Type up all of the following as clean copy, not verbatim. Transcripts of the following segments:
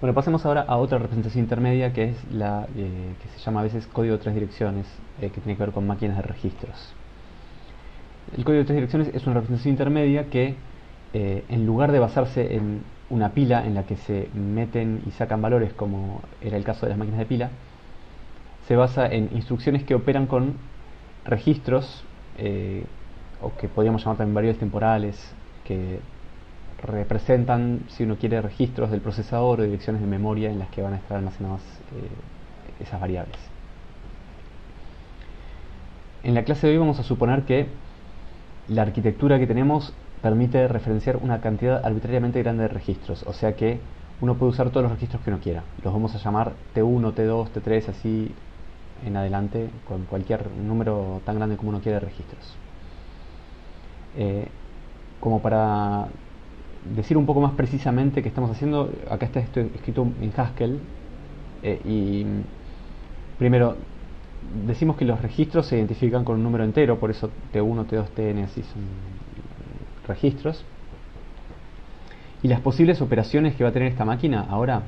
Bueno, pasemos ahora a otra representación intermedia que es la que se llama a veces código de tres direcciones, que tiene que ver con máquinas de registros. El código de tres direcciones es una representación intermedia que, en lugar de basarse en una pila en la que se meten y sacan valores, como era el caso de las máquinas de pila, se basa en instrucciones que operan con registros, o que podríamos llamar también variables temporales, que representan, si uno quiere, registros del procesador o direcciones de memoria en las que van a estar almacenadas esas variables. En la clase de hoy vamos a suponer que la arquitectura que tenemos permite referenciar una cantidad arbitrariamente grande de registros, o sea que uno puede usar todos los registros que uno quiera. Los vamos a llamar T1, T2, T3, así en adelante, con cualquier número tan grande como uno quiera de registros. Como para decir un poco más precisamente qué estamos haciendo, acá está esto escrito en Haskell, y primero decimos que los registros se identifican con un número entero, por eso T1, T2, Tn, así son registros. Y las posibles operaciones que va a tener esta máquina ahora,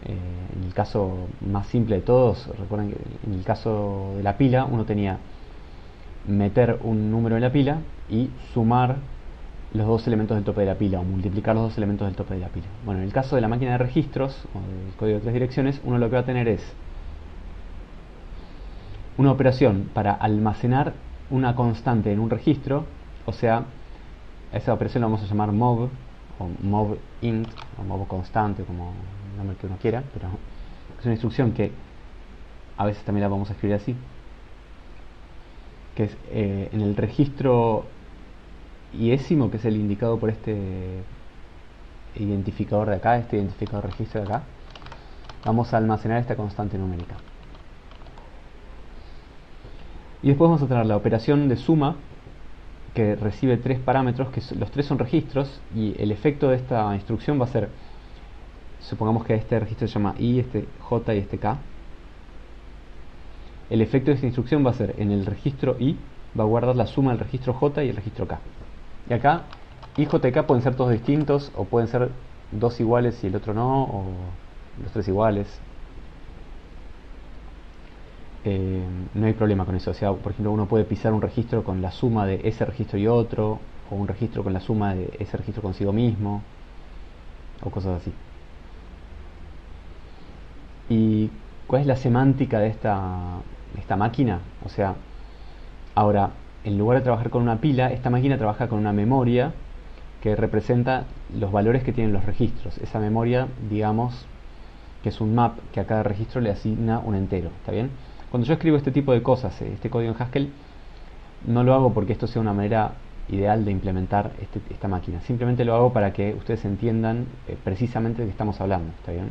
en el caso más simple de todos, recuerden que en el caso de la pila uno tenía meter un número en la pila y sumar los dos elementos del tope de la pila, o multiplicar los dos elementos del tope de la pila. Bueno, en el caso de la máquina de registros o del código de tres direcciones, uno lo que va a tener es una operación para almacenar una constante en un registro, o sea, a esa operación la vamos a llamar mov, o mov int, o mov constante, como el nombre que uno quiera, pero es una instrucción que a veces también la vamos a escribir así, que es en el registro iésimo, que es el indicado por este identificador de acá, este identificador registro de acá, vamos a almacenar esta constante numérica. Y después vamos a tener la operación de suma, que recibe tres parámetros, que los tres son registros, y el efecto de esta instrucción va a ser, supongamos que este registro se llama I, este J y este K. El efecto de esta instrucción va a ser, en el registro I, va a guardar la suma del registro J y el registro K. Y acá, I, J y K pueden ser todos distintos, o pueden ser dos iguales y el otro no, o los tres iguales. No hay problema con eso. O sea, por ejemplo, uno puede pisar un registro con la suma de ese registro y otro, o un registro con la suma de ese registro consigo mismo, o cosas así. ¿Y cuál es la semántica de esta máquina? O sea, ahora, en lugar de trabajar con una pila, esta máquina trabaja con una memoria que representa los valores que tienen los registros. Esa memoria, digamos, que es un map que a cada registro le asigna un entero. ¿Está bien? Cuando yo escribo este tipo de cosas, este código en Haskell, no lo hago porque esto sea una manera ideal de implementar esta máquina. Simplemente lo hago para que ustedes entiendan precisamente de qué estamos hablando. ¿Está bien?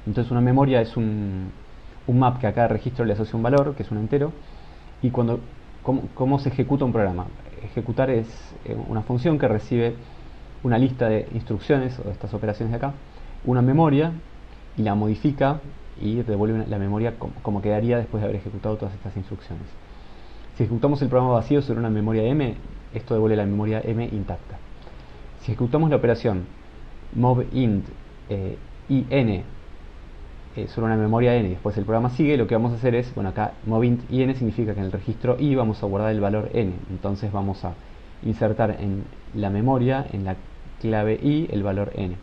Entonces una memoria es un map que a cada registro le asocia un valor, que es un entero. Y ¿cómo se ejecuta un programa? Ejecutar es una función que recibe una lista de instrucciones, o de estas operaciones de acá, una memoria, y la modifica y devuelve la memoria como quedaría después de haber ejecutado todas estas instrucciones. Si ejecutamos el programa vacío sobre una memoria M, esto devuelve la memoria M intacta. Si ejecutamos la operación movint in sobre una memoria n y después el programa sigue, lo que vamos a hacer es, bueno, acá movint in significa que en el registro i vamos a guardar el valor n, entonces vamos a insertar en la memoria, en la clave i, el valor n,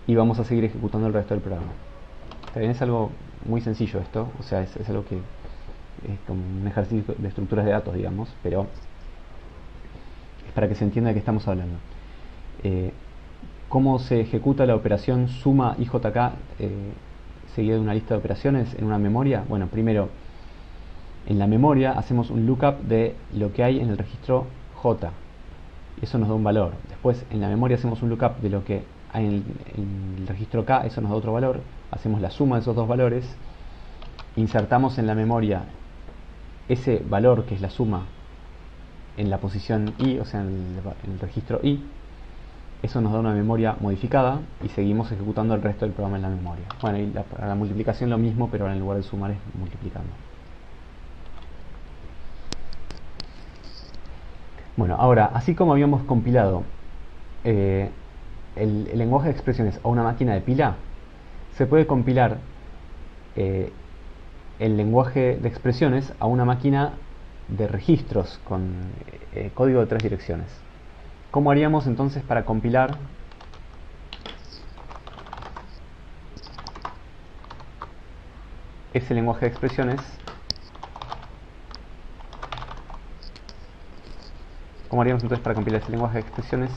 y vamos a seguir ejecutando el resto del programa. También es algo muy sencillo esto, o sea, es algo que es como un ejercicio de estructuras de datos, digamos, pero es para que se entienda de qué estamos hablando. ¿Cómo se ejecuta la operación suma IJK seguida de una lista de operaciones en una memoria? Bueno, primero, en la memoria hacemos un lookup de lo que hay en el registro J, eso nos da un valor. Después, en la memoria hacemos un lookup de lo que hay en el registro K, eso nos da otro valor. Hacemos la suma de esos dos valores, insertamos en la memoria ese valor, que es la suma, en la posición I, o sea, en el registro I. Eso nos da una memoria modificada y seguimos ejecutando el resto del programa en la memoria. Bueno, y para la multiplicación lo mismo, pero ahora en lugar de sumar es multiplicando. Bueno, ahora, así como habíamos compilado eh, el lenguaje de expresiones a una máquina de pila, se puede compilar el lenguaje de expresiones a una máquina de registros con código de 3 direcciones. ¿Cómo haríamos entonces para compilar ese lenguaje de expresiones? ¿Cómo haríamos entonces para compilar ese lenguaje de expresiones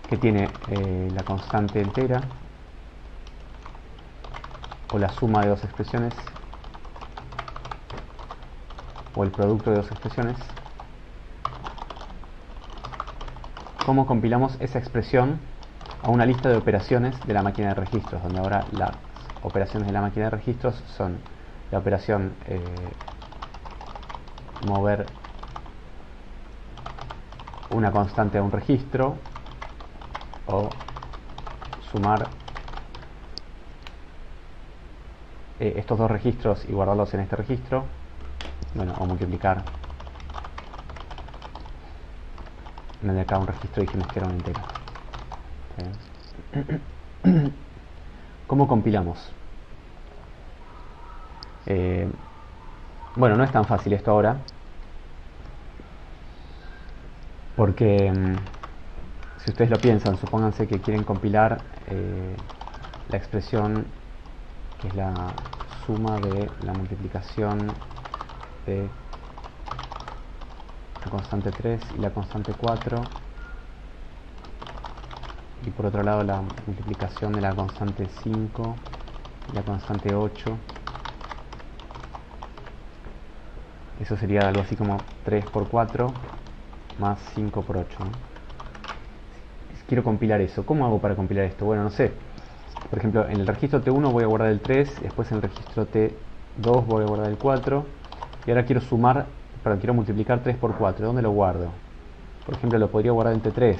que tiene la constante entera o la suma de dos expresiones o el producto de dos expresiones? ¿Cómo compilamos esa expresión a una lista de operaciones de la máquina de registros, donde ahora las operaciones de la máquina de registros son la operación mover una constante a un registro, o sumar estos dos registros y guardarlos en este registro, bueno, o multiplicar de acá un registro, dijimos que era un entero. ¿Cómo compilamos? Bueno, no es tan fácil esto ahora, porque si ustedes lo piensan, supónganse que quieren compilar la expresión que es la suma de la multiplicación de la constante 3 y la constante 4, y por otro lado la multiplicación de la constante 5 y la constante 8. Eso sería algo así como 3 por 4 más 5 por 8, ¿no? Quiero compilar eso. ¿Cómo hago para compilar esto? Bueno, no sé. Por ejemplo, en el registro T1 voy a guardar el 3, después en el registro T2 voy a guardar el 4, y ahora quiero sumar, quiero multiplicar 3 por 4. ¿Dónde lo guardo? Por ejemplo, lo podría guardar en T3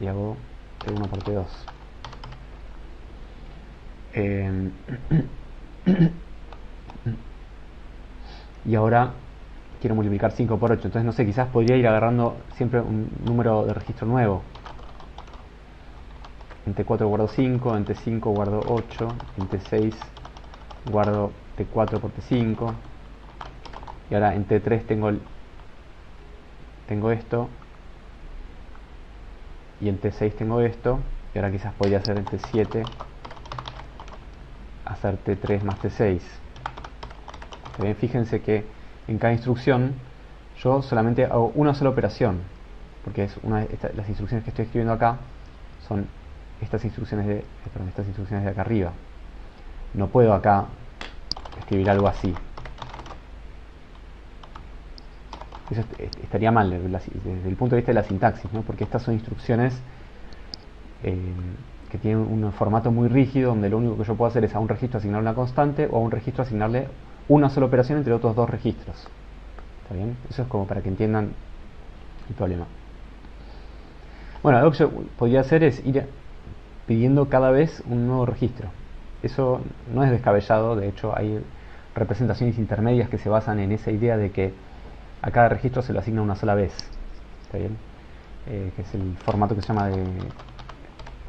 y hago T1 por T2. Y ahora quiero multiplicar 5 por 8. Entonces, no sé, quizás podría ir agarrando siempre un número de registro nuevo. En T4 guardo 5, en T5 guardo 8, en T6 guardo T4 por T5, y ahora en T3 tengo esto, y en T6 tengo esto, y ahora quizás podría hacer en T7 hacer T3 más T6. También fíjense que en cada instrucción yo solamente hago una sola operación, porque es las instrucciones que estoy escribiendo acá son estas instrucciones de acá arriba. No puedo acá escribir algo así. Eso estaría mal desde el punto de vista de la sintaxis, ¿no? Porque estas son instrucciones que tienen un formato muy rígido, donde lo único que yo puedo hacer es a un registro asignarle una constante, o a un registro asignarle una sola operación entre otros dos registros. ¿Está bien? Eso es como para que entiendan el problema. Bueno, algo que yo podría hacer es ir pidiendo cada vez un nuevo registro. Eso no es descabellado, de hecho hay representaciones intermedias que se basan en esa idea de que a cada registro se lo asigna una sola vez. ¿Está bien? Que es el formato que se llama de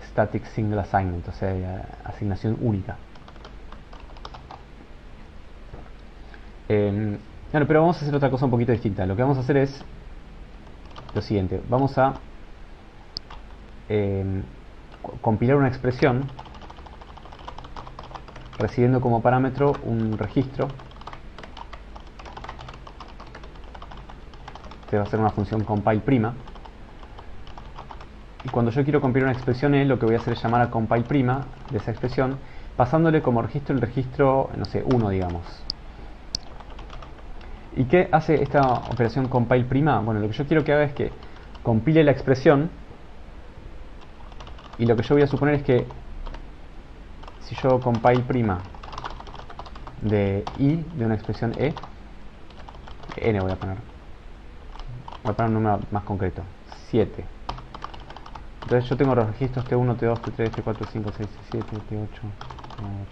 Static Single Assignment, o sea, asignación única. Bueno, pero vamos a hacer otra cosa un poquito distinta. Lo que vamos a hacer es lo siguiente. Vamos a compilar una expresión recibiendo como parámetro un registro que va a ser una función compile prima, y cuando yo quiero compilar una expresión lo que voy a hacer es llamar a compile prima de esa expresión, pasándole como registro el registro, no sé, 1, digamos. ¿Y qué hace esta operación compile prima? Bueno, lo que yo quiero que haga es que compile la expresión, y lo que yo voy a suponer es que si yo compile prima de i, de una expresión n voy a poner un número más concreto, 7. Entonces yo tengo los registros T1, T2, T3, T4, T5, T6, T7, T8,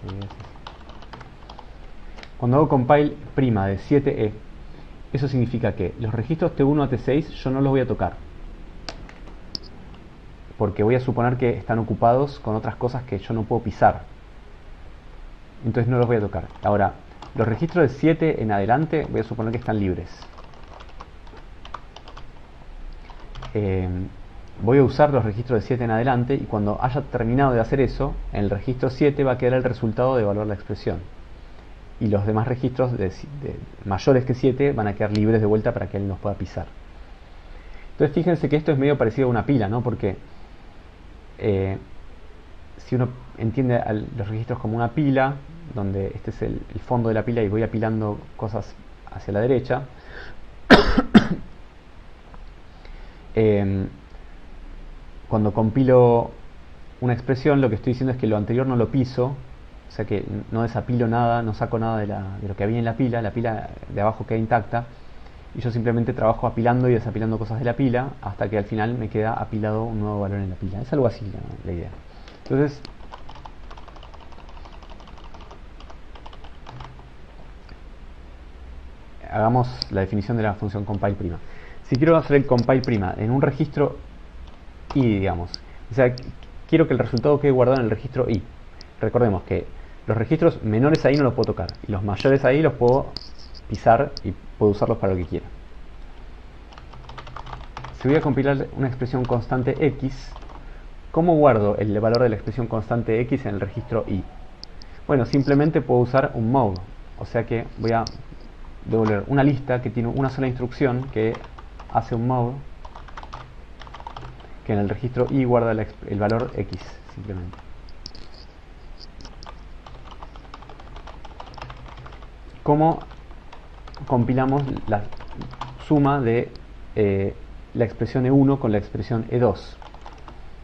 T10. Cuando hago compile prima de 7e, eso significa que los registros T1 a T6 yo no los voy a tocar, porque voy a suponer que están ocupados con otras cosas que yo no puedo pisar. Entonces no los voy a tocar. Ahora, los registros de 7 en adelante voy a suponer que están libres. Voy a usar los registros de 7 en adelante, y cuando haya terminado de hacer eso, en el registro 7 va a quedar el resultado de evaluar la expresión. Y los demás registros de mayores que 7 van a quedar libres de vuelta para que él nos pueda pisar. Entonces fíjense que esto es medio parecido a una pila, ¿no? Porque si uno entiende los registros como una pila, donde este es el fondo de la pila y voy apilando cosas hacia la derecha, cuando compilo una expresión, lo que estoy diciendo es que lo anterior no lo piso, o sea que no desapilo nada, no saco nada de lo que había en la pila de abajo queda intacta, y yo simplemente trabajo apilando y desapilando cosas de la pila hasta que al final me queda apilado un nuevo valor en la pila. Es algo así la idea. Entonces, hagamos la definición de la función compile prima. Si quiero hacer el compile prima en un registro i, digamos, o sea, quiero que el resultado quede guardado en el registro i. Recordemos que los registros menores ahí no los puedo tocar, y los mayores ahí los puedo pisar y puedo usarlos para lo que quiera. Si voy a compilar una expresión constante x, ¿cómo guardo el valor de la expresión constante x en el registro i? Bueno, simplemente puedo usar un mode, o sea que voy a devolver una lista que tiene una sola instrucción que hace un mode, que en el registro i guarda el valor x, simplemente. ¿Cómo compilamos la suma de la expresión E1 con la expresión E2?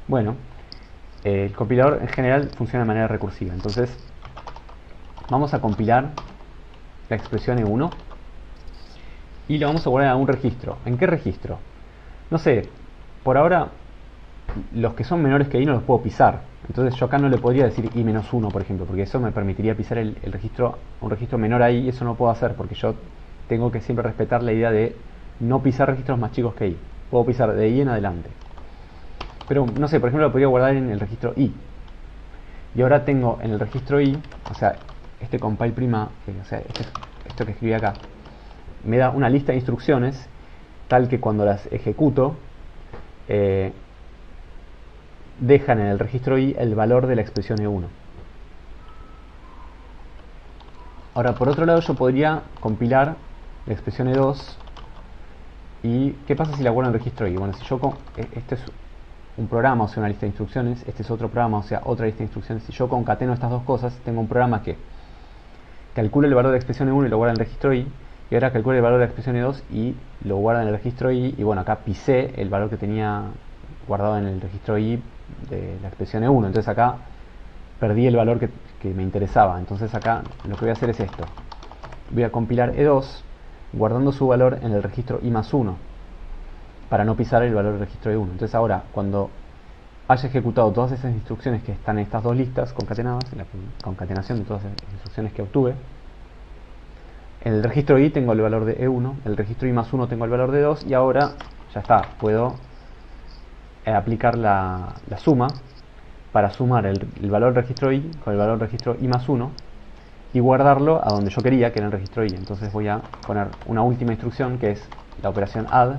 Bueno, el compilador en general funciona de manera recursiva. Entonces, vamos a compilar la expresión E1 y lo vamos a guardar en un registro. ¿En qué registro? No sé, por ahora los que son menores que i no los puedo pisar. Entonces yo acá no le podría decir i-1, por ejemplo, porque eso me permitiría pisar un registro menor a i, y eso no puedo hacer porque yo tengo que siempre respetar la idea de no pisar registros más chicos que i. Puedo pisar de i en adelante. Pero no sé, por ejemplo, lo podría guardar en el registro i. Y ahora tengo en el registro i, o sea, este compile prima, o sea, esto que escribí acá, me da una lista de instrucciones tal que cuando las ejecuto, dejan en el registro i el valor de la expresión E1. Ahora, por otro lado, yo podría compilar la expresión E2. ¿Y qué pasa si la guardo en el registro i? Bueno, si yo este es un programa, o sea, una lista de instrucciones, este es otro programa, o sea, otra lista de instrucciones. Si yo concateno estas dos cosas, tengo un programa que calcula el valor de la expresión E1 y lo guarda en el registro i, y ahora calcula el valor de la expresión E2 y lo guarda en el registro i, y bueno, acá pisé el valor que tenía guardado en el registro i de la expresión E1, entonces acá perdí el valor que me interesaba. Entonces acá lo que voy a hacer es esto: voy a compilar E2 guardando su valor en el registro i+1 para no pisar el valor del registro E1. Entonces ahora, cuando haya ejecutado todas esas instrucciones que están en estas dos listas concatenadas, en la concatenación de todas las instrucciones que obtuve, en el registro i tengo el valor de E1, en el registro i+1 tengo el valor de 2, y ahora ya está, puedo aplicar la suma para sumar el valor del registro i con el valor del registro i+1 y guardarlo a donde yo quería, que era el registro i. Entonces voy a poner una última instrucción, que es la operación add,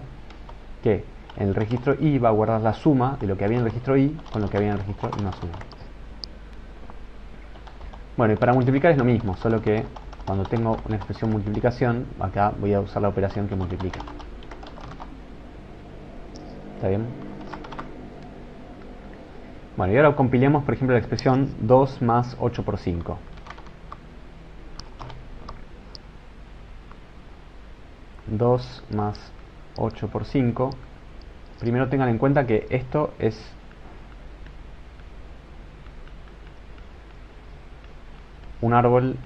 que en el registro i va a guardar la suma de lo que había en el registro i con lo que había en el registro i+1. Bueno, y para multiplicar es lo mismo, solo que cuando tengo una expresión multiplicación, acá voy a usar la operación que multiplica. ¿Está bien? Bueno, y ahora compilemos, por ejemplo, la expresión 2 más 8 por 5. ...2 más 8 por 5... Primero tengan en cuenta que esto es un árbol,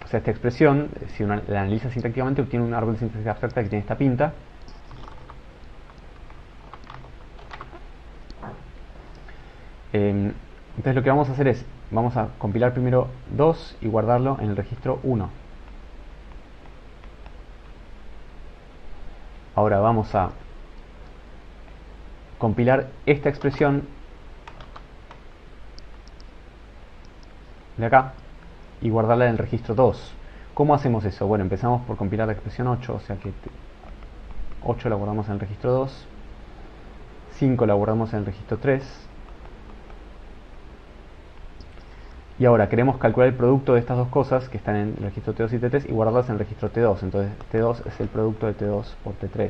o sea, esta expresión, si uno la analiza sintácticamente, obtiene un árbol de sintaxis abstracta que tiene esta pinta. Entonces lo que vamos a hacer es, vamos a compilar primero 2 y guardarlo en el registro 1. Ahora vamos a compilar esta expresión de acá y guardarla en el registro 2. ¿Cómo hacemos eso? Bueno, empezamos por compilar la expresión 8, o sea que 8 la guardamos en el registro 2, 5 la guardamos en el registro 3, y ahora queremos calcular el producto de estas dos cosas que están en el registro T2 y T3 y guardarlas en el registro T2. Entonces T2 es el producto de T2 por T3.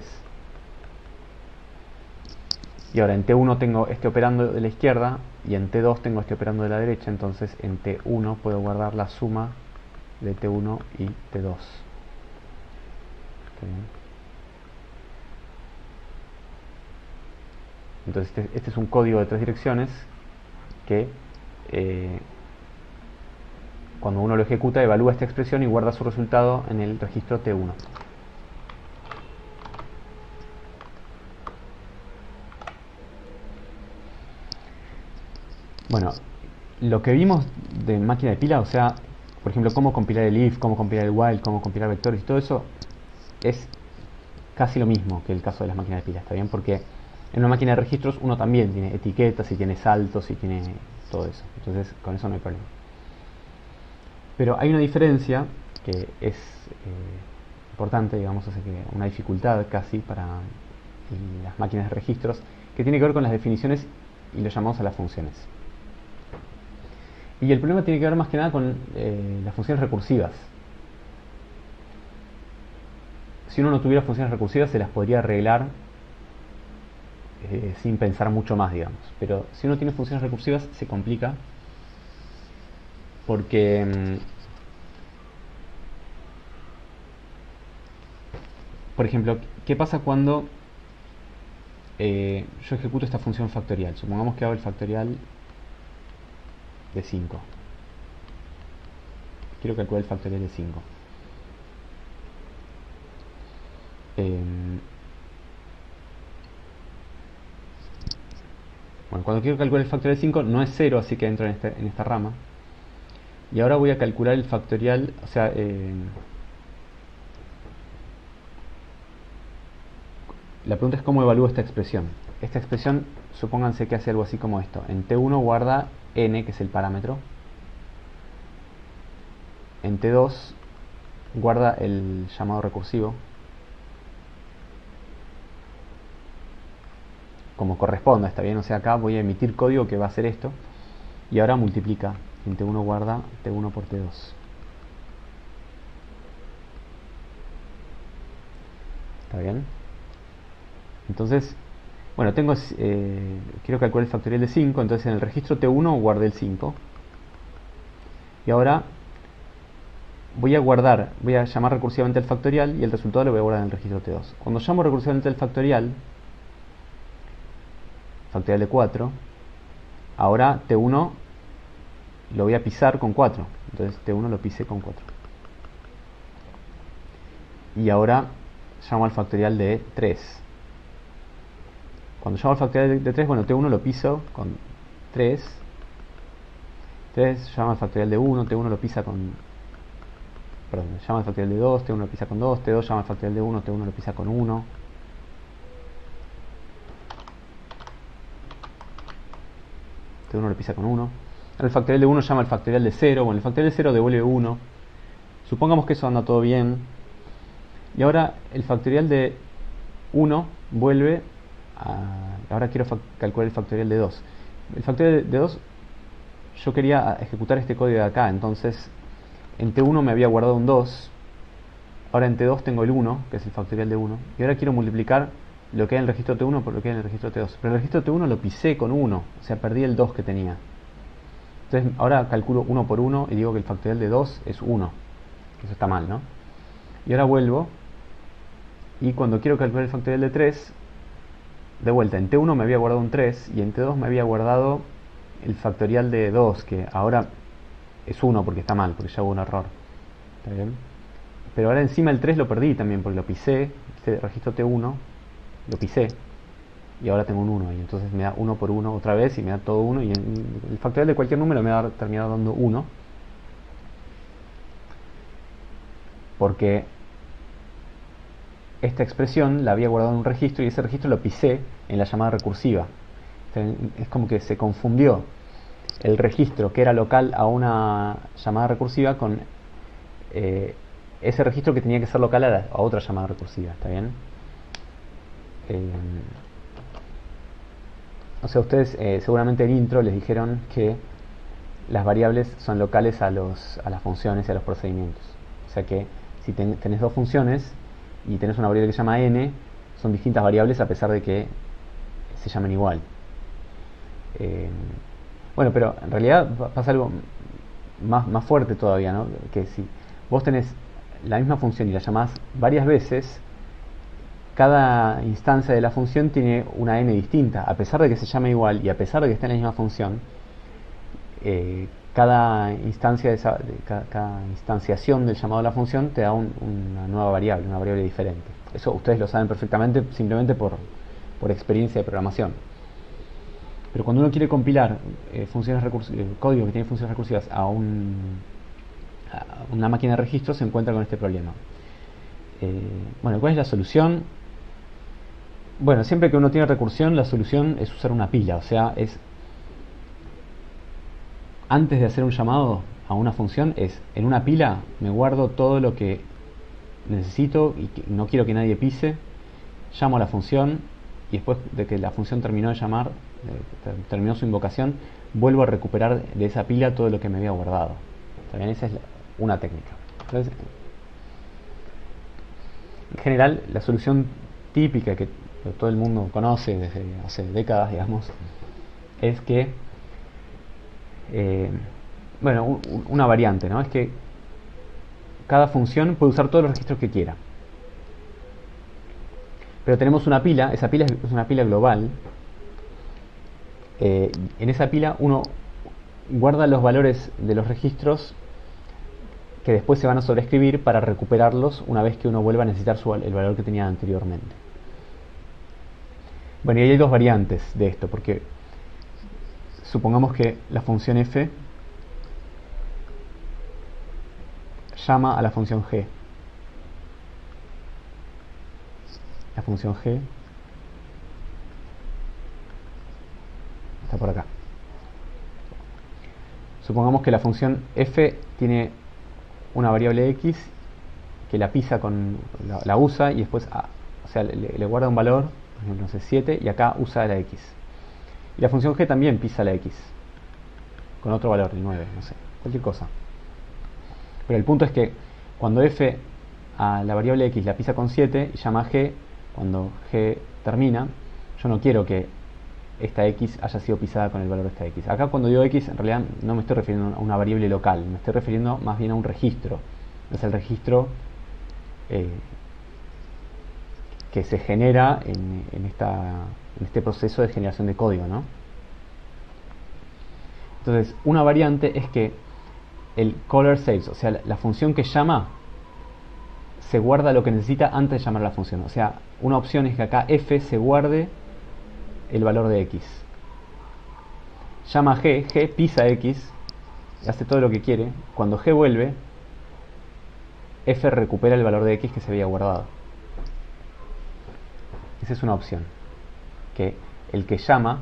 Y ahora en T1 tengo este operando de la izquierda y en T2 tengo este operando de la derecha. Entonces en T1 puedo guardar la suma de T1 y T2. Entonces este es un código de 3 direcciones que cuando uno lo ejecuta evalúa esta expresión y guarda su resultado en el registro T1. Bueno, lo que vimos de máquina de pila, o sea, por ejemplo, cómo compilar el if, cómo compilar el while, cómo compilar vectores y todo eso, es casi lo mismo que el caso de las máquinas de pila, ¿está bien? Porque en una máquina de registros uno también tiene etiquetas y tiene saltos y tiene todo eso. Entonces, con eso no hay problema. Pero hay una diferencia que es importante, digamos, hace que una dificultad casi para las máquinas de registros, que tiene que ver con las definiciones y lo llamamos a las funciones. Y el problema tiene que ver más que nada con las funciones recursivas. Si uno no tuviera funciones recursivas se las podría arreglar sin pensar mucho más, digamos. Pero si uno tiene funciones recursivas se complica porque, por ejemplo, ¿qué pasa cuando yo ejecuto esta función factorial? Supongamos que hago el factorial de 5. Quiero calcular el factorial de 5. Bueno, cuando quiero calcular el factorial de 5 no es 0, así que entro en esta rama. Y ahora voy a calcular el factorial, o sea, la pregunta es cómo evalúo esta expresión. Esta expresión, supónganse que hace algo así como esto. En T1 guarda n, que es el parámetro. En T2 guarda el llamado recursivo, como corresponda, está bien. O sea, acá voy a emitir código que va a hacer esto. Y ahora multiplica. En T1 guarda T1 por T2. ¿Está bien? Entonces, bueno, quiero calcular el factorial de 5, entonces en el registro T1 guardé el 5. Y ahora voy a llamar recursivamente al factorial y el resultado lo voy a guardar en el registro T2. Cuando llamo recursivamente al factorial de 4, ahora T1 lo voy a pisar con 4. Entonces T1 lo pisé con 4. Y ahora llamo al factorial de 3. Cuando llamo al factorial de 3, bueno, T1 lo piso con 3. 3 llama al factorial de 1, T1 lo pisa con... Perdón, llama al factorial de 2, T1 lo pisa con 2, T2 llama al factorial de 1, T1 lo pisa con 1. T1 lo pisa con 1. Ahora el factorial de 1 llama al factorial de 0. Bueno, el factorial de 0 devuelve 1. Supongamos que eso anda todo bien. Y ahora el factorial de 1 vuelve a... Ahora quiero calcular el factorial de 2. El factorial de 2, yo quería ejecutar este código de acá. Entonces, en T1 me había guardado un 2. Ahora en T2 tengo el 1, que es el factorial de 1. Y ahora quiero multiplicar lo que hay en el registro T1 por lo que hay en el registro T2. Pero el registro T1 lo pisé con 1. O sea, perdí el 2 que tenía. Entonces ahora calculo 1 por 1 y digo que el factorial de 2 es 1. Eso está mal, ¿no? Y ahora vuelvo. Y cuando quiero calcular el factorial de 3, de vuelta, en T1 me había guardado un 3 y en T2 me había guardado el factorial de 2, que ahora es 1 porque está mal, porque ya hubo un error. ¿Está bien? Pero ahora encima el 3 lo perdí también porque lo pisé, este registro T1, lo pisé. Y ahora tengo un 1 ahí, entonces me da 1 por 1 otra vez y me da todo 1 y el factorial de cualquier número me va a terminar dando 1. Porque esta expresión la había guardado en un registro y ese registro lo pisé en la llamada recursiva. Es como que se confundió el registro que era local a una llamada recursiva con ese registro que tenía que ser local a otra llamada recursiva. ¿Está bien? O sea, ustedes seguramente en intro les dijeron que las variables son locales a las funciones y a los procedimientos. O sea que si tenés dos funciones y tenés una variable que se llama n, son distintas variables a pesar de que se llamen igual. Bueno, pero en realidad pasa algo más fuerte todavía, ¿no? Que si vos tenés la misma función y la llamás varias veces, cada instancia de la función tiene una n distinta. A pesar de que se llame igual y a pesar de que esté en la misma función, cada instanciación del llamado a la función te da una nueva variable, una variable diferente. Eso ustedes lo saben perfectamente simplemente por experiencia de programación. Pero cuando uno quiere compilar código que tiene funciones recursivas a una máquina de registro, se encuentra con este problema. Bueno, ¿cuál es la solución? Bueno, siempre que uno tiene recursión, la solución es usar una pila. O sea, antes de hacer un llamado a una función, en una pila me guardo todo lo que necesito y que no quiero que nadie pise. Llamo a la función y después de que la función terminó de llamar, terminó su invocación, vuelvo a recuperar de esa pila todo lo que me había guardado. ¿También? Esa es una técnica. Entonces, en general, la solución típica que todo el mundo conoce desde hace décadas, digamos, es que bueno, una variante, ¿no? Es que cada función puede usar todos los registros que quiera. Pero tenemos una pila, esa pila es una pila global. En esa pila uno guarda los valores de los registros que después se van a sobreescribir para recuperarlos una vez que uno vuelva a necesitar el valor que tenía anteriormente. Bueno, y hay dos variantes de esto, porque supongamos que la función f llama a la función g. La función g está por acá. Supongamos que la función f tiene una variable x que la pisa la usa y después o sea, le guarda un valor, por ejemplo, no sé, 7, y acá usa la x. Y la función g también pisa la x con otro valor, el 9, no sé, cualquier cosa. Pero el punto es que cuando f a la variable x la pisa con 7 y llama a g, cuando g termina, yo no quiero que esta x haya sido pisada con el valor de esta x. Acá cuando digo x, en realidad no me estoy refiriendo a una variable local, me estoy refiriendo más bien a un registro. Es el registro que se genera en este proceso de generación de código, ¿no? Entonces, una variante es que el caller saves, o sea, la función que llama, se guarda lo que necesita antes de llamar a la función. O sea, una opción es que acá f se guarde el valor de x. Llama a g pisa x, hace todo lo que quiere. Cuando g vuelve, f recupera el valor de x que se había guardado. Esa es una opción. Que el que llama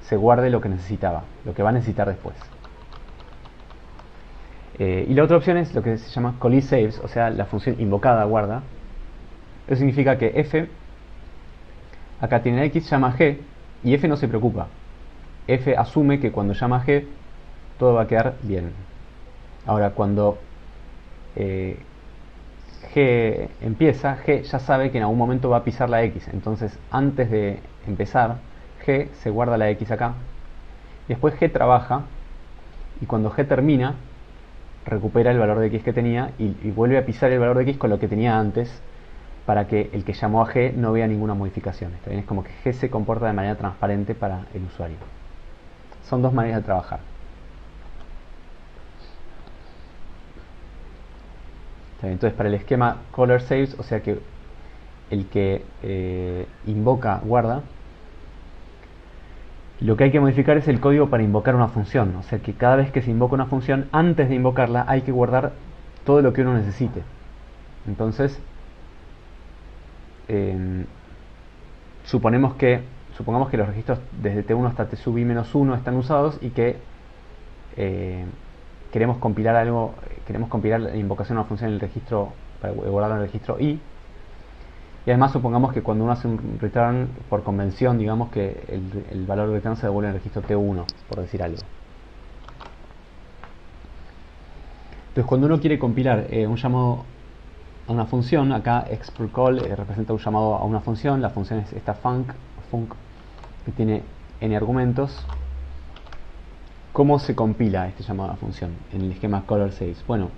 se guarde lo que necesitaba, lo que va a necesitar después. Y la otra opción es lo que se llama callee saves, o sea, la función invocada guarda. Eso significa que f, acá tiene x, llama a g, y f no se preocupa. F asume que cuando llama a g, todo va a quedar bien. Ahora, cuando g empieza, g ya sabe que en algún momento va a pisar la x. Entonces, antes de empezar, g se guarda la x acá. Después g trabaja, y cuando g termina, recupera el valor de x que tenía y vuelve a pisar el valor de x con lo que tenía antes, para que el que llamó a g no vea ninguna modificación. ¿Está bien? Es como que g se comporta de manera transparente para el usuario. Son dos maneras de trabajar. ¿Está bien? Entonces, para el esquema caller saves, o sea que el que invoca guarda, lo que hay que modificar es el código para invocar una función. O sea que cada vez que se invoca una función, antes de invocarla hay que guardar todo lo que uno necesite. Entonces, eh, supongamos que los registros desde T1 hasta T sub i-1 están usados y que queremos compilar la invocación de una función en el registro para guardarlo en el registro i. Y además supongamos que cuando uno hace un return, por convención, digamos que el valor de return se devuelve en el registro T1, por decir algo. Entonces cuando uno quiere compilar un llamado a una función, acá exp_call representa un llamado a una función. La función es esta func, que tiene n argumentos. ¿Cómo se compila este llamado a la función en el esquema color saves? Bueno,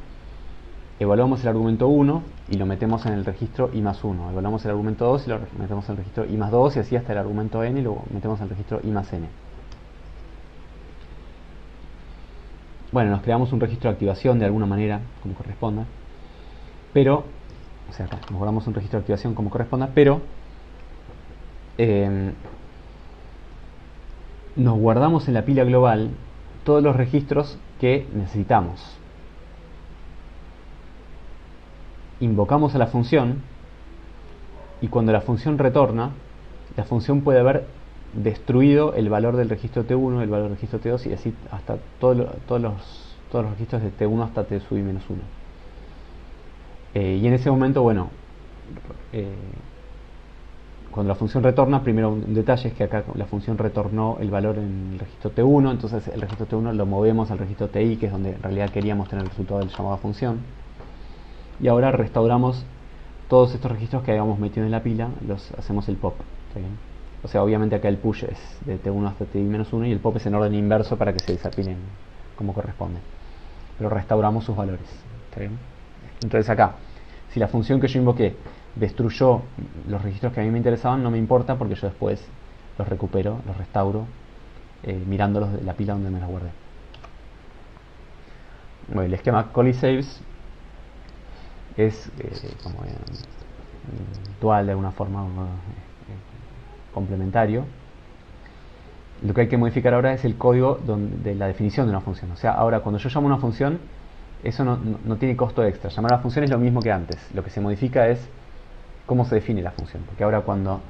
evaluamos el argumento 1 y lo metemos en el registro i+1. Evaluamos el argumento 2 y lo metemos en el registro i+2, y así hasta el argumento n y lo metemos en el registro i+n. Bueno, nos creamos un registro de activación de alguna manera, como corresponda. Pero, o sea, acá nos guardamos un registro de activación como corresponda, pero nos guardamos en la pila global todos los registros que necesitamos. Invocamos a la función y cuando la función retorna, la función puede haber destruido el valor del registro T1, el valor del registro T2 y así hasta todos los registros de T1 hasta T sub i-1. Y en ese momento, bueno, cuando la función retorna, primero un detalle es que acá la función retornó el valor en el registro T1, entonces el registro T1 lo movemos al registro TI, que es donde en realidad queríamos tener el resultado del llamado a función. Y ahora restauramos todos estos registros que habíamos metido en la pila, los hacemos el pop. ¿Está bien? O sea, obviamente acá el push es de T1 hasta Ti-1 y el pop es en orden inverso para que se desapilen como corresponde. Pero restauramos sus valores. ¿Está bien? Entonces acá, si la función que yo invoqué destruyó los registros que a mí me interesaban, no me importa porque yo después los recupero, los restauro, mirándolos de la pila donde me los guardé. Bueno, el esquema call saves es como dual de alguna forma, complementario. Lo que hay que modificar ahora es el código de la definición de una función. O sea, ahora cuando yo llamo a una función, eso no tiene costo extra. Llamar a la función es lo mismo que antes. Lo que se modifica es cómo se define la función. Porque ahora cuando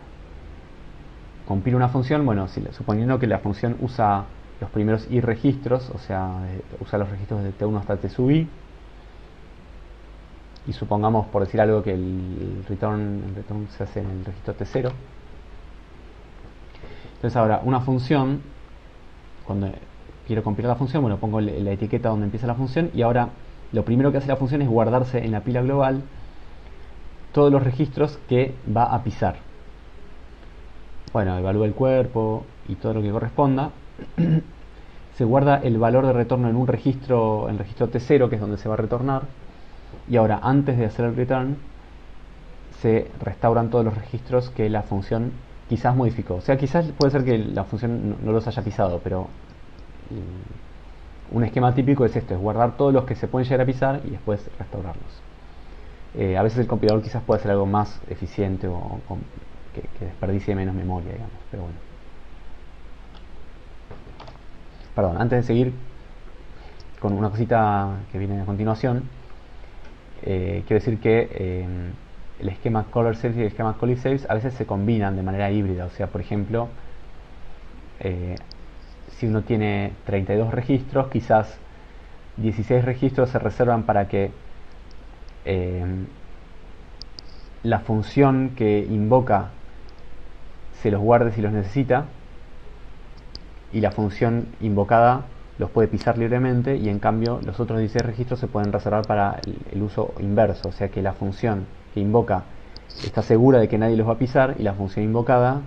compilo una función, bueno, suponiendo que la función usa los primeros i registros, o sea, usa los registros de T1 hasta T sub i, y supongamos, por decir algo, que el return se hace en el registro T0. Entonces ahora, una función, cuando quiero compilar la función, bueno, pongo la etiqueta donde empieza la función, y ahora lo primero que hace la función es guardarse en la pila global todos los registros que va a pisar. Bueno, evalúa el cuerpo y todo lo que corresponda. Se guarda el valor de retorno en un registro, en el registro T0, que es donde se va a retornar. Y ahora, antes de hacer el return, se restauran todos los registros que la función quizás modificó. O sea, quizás puede ser que la función no los haya pisado, pero un esquema típico es esto, es guardar todos los que se pueden llegar a pisar y después restaurarlos. A veces el compilador quizás puede hacer algo más eficiente o que desperdicie menos memoria, digamos, pero bueno. Perdón, antes de seguir con una cosita que viene a continuación, quiero decir que el esquema color saves y el esquema call saves a veces se combinan de manera híbrida. O sea, por ejemplo, si uno tiene 32 registros, quizás 16 registros se reservan para que la función que invoca se los guarde si los necesita, y la función invocada los puede pisar libremente, y en cambio los otros 16 registros se pueden reservar para el uso inverso. O sea que la función que invoca está segura de que nadie los va a pisar, y la función invocada,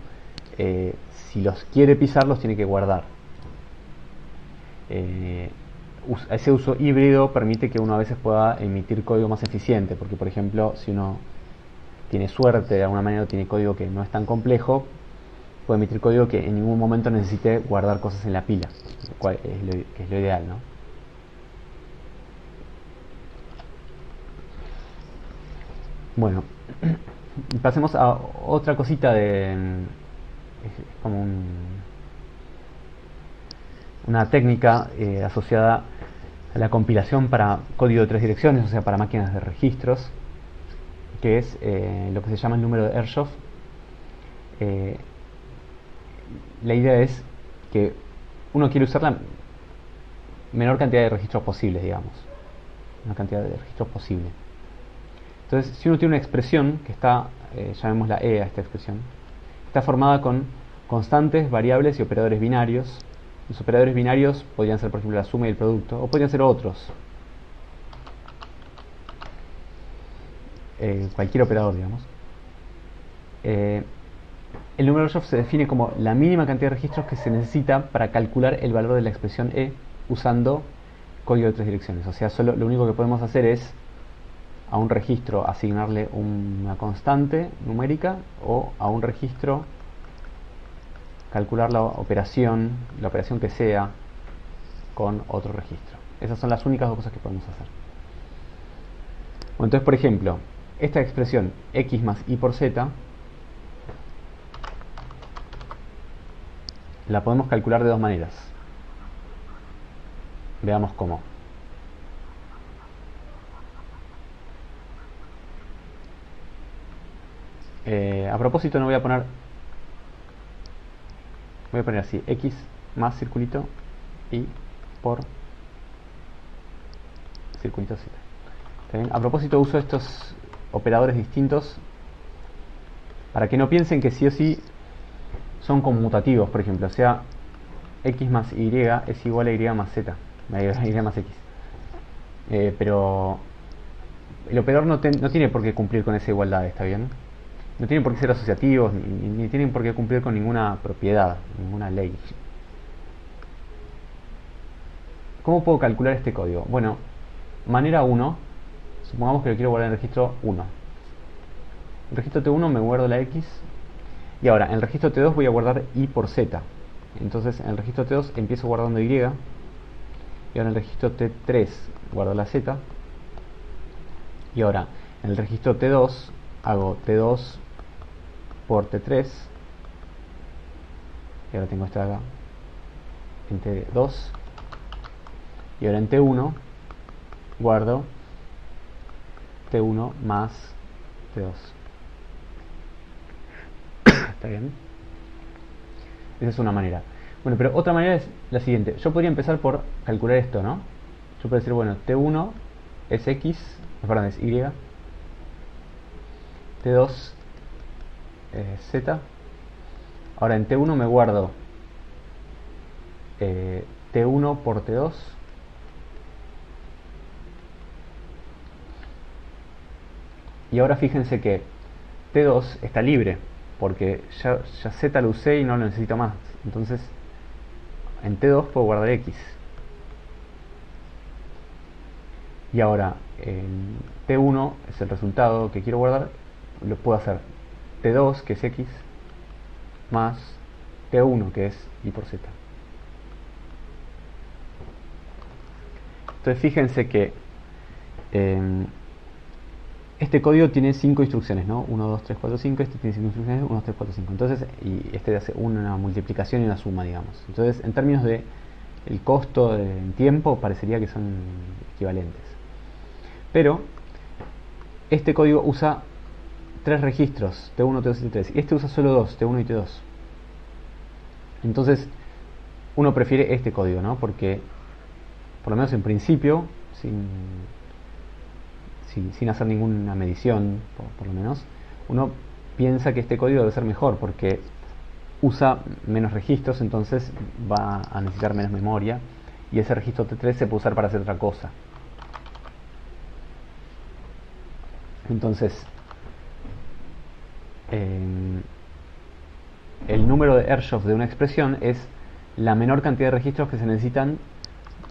si los quiere pisar, los tiene que guardar. Ese uso híbrido permite que uno a veces pueda emitir código más eficiente, porque por ejemplo, si uno tiene suerte, de alguna manera tiene código que no es tan complejo, puede emitir código que en ningún momento necesite guardar cosas en la pila, lo cual es lo ideal, ¿no? Bueno, pasemos a otra cosita es como una técnica asociada a la compilación para código de 3 direcciones, o sea, para máquinas de registros, que es lo que se llama el número de Ershov. La idea es que uno quiere usar la menor cantidad de registros posibles, digamos. Una cantidad de registros posible. Entonces, si uno tiene una expresión que está, llamémosla E a esta expresión, está formada con constantes, variables y operadores binarios. Los operadores binarios podrían ser, por ejemplo, la suma y el producto, o podrían ser otros. Cualquier operador, digamos. El número de Ershov se define como la mínima cantidad de registros que se necesita para calcular el valor de la expresión E usando código de tres direcciones. O sea, solo lo único que podemos hacer es a un registro asignarle una constante numérica, o a un registro calcular la operación que sea con otro registro. Esas son las únicas dos cosas que podemos hacer. Bueno, entonces, por ejemplo, esta expresión x más y por z la podemos calcular de dos maneras. Veamos cómo. A propósito, no voy a poner así, x más circulito y por circulito z. ¿Está bien? A propósito, uso estos operadores distintos para que no piensen que sí o sí son conmutativos. Por ejemplo, o sea, x más y es igual a y más z, y más x. Pero el operador no tiene por qué cumplir con esa igualdad, ¿está bien? No tienen por qué ser asociativos, ni tienen por qué cumplir con ninguna propiedad, ninguna ley. ¿Cómo puedo calcular este código? Bueno, manera 1, supongamos que lo quiero guardar en el registro 1. En el registro T1 me guardo la X, y ahora en el registro T2 voy a guardar Y por Z. Entonces en el registro T2 empiezo guardando Y, y ahora en el registro T3 guardo la Z, y ahora en el registro T2 hago T2 por T3, y ahora tengo esta acá en T2, y ahora en T1 guardo T1 más T2. ¿Está bien? Esa es una manera. Bueno, pero otra manera es la siguiente. Yo podría empezar por calcular esto, ¿no? Yo puedo decir, bueno, T1 es X, perdón, es Y, T2 Z. Ahora en T1 me guardo T1 por T2, y ahora fíjense que T2 está libre porque ya Z lo usé y no lo necesito más. Entonces en T2 puedo guardar X, y ahora en T1 es el resultado que quiero guardar, lo puedo hacer T2, que es X, más T1, que es Y por Z. Entonces fíjense que este código tiene 5 instrucciones, ¿no? 1, 2, 3, 4, 5. Este tiene 5 instrucciones, 1, 2, 3, 4, 5. Entonces, y este hace una multiplicación y una suma, digamos. Entonces, en términos de el costo en tiempo, parecería que son equivalentes. Pero este código usa 3 registros, T1, T2 y T3, y este usa solo 2, T1 y T2. Entonces uno prefiere este código, ¿no? Porque por lo menos en principio, sin hacer ninguna medición, por lo menos, uno piensa que este código debe ser mejor porque usa menos registros, entonces va a necesitar menos memoria, y ese registro T3 se puede usar para hacer otra cosa. Entonces el número de Ershov de una expresión es la menor cantidad de registros que se necesitan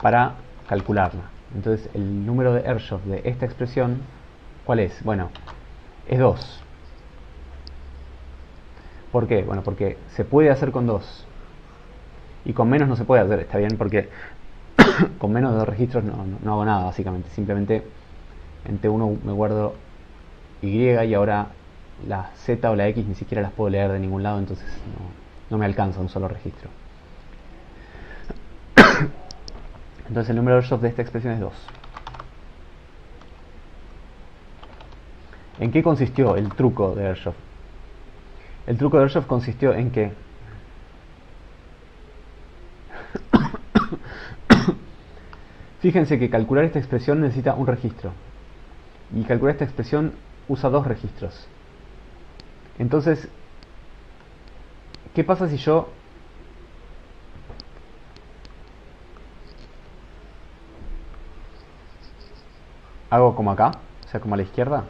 para calcularla. Entonces el número de Ershov de esta expresión, ¿cuál es? Bueno, es 2. ¿Por qué? Bueno, porque se puede hacer con 2 y con menos no se puede hacer, ¿está bien? Porque con menos de 2 registros no hago nada, básicamente. Simplemente en T1 me guardo Y, y ahora la Z o la X ni siquiera las puedo leer de ningún lado, entonces no me alcanza un solo registro. Entonces el número de Ershov de esta expresión es 2. ¿En qué consistió el truco de Ershov? El truco de Ershov consistió en que fíjense que calcular esta expresión necesita un registro. Y calcular esta expresión usa dos registros. Entonces, ¿qué pasa si yo hago como acá? O sea, como a la izquierda.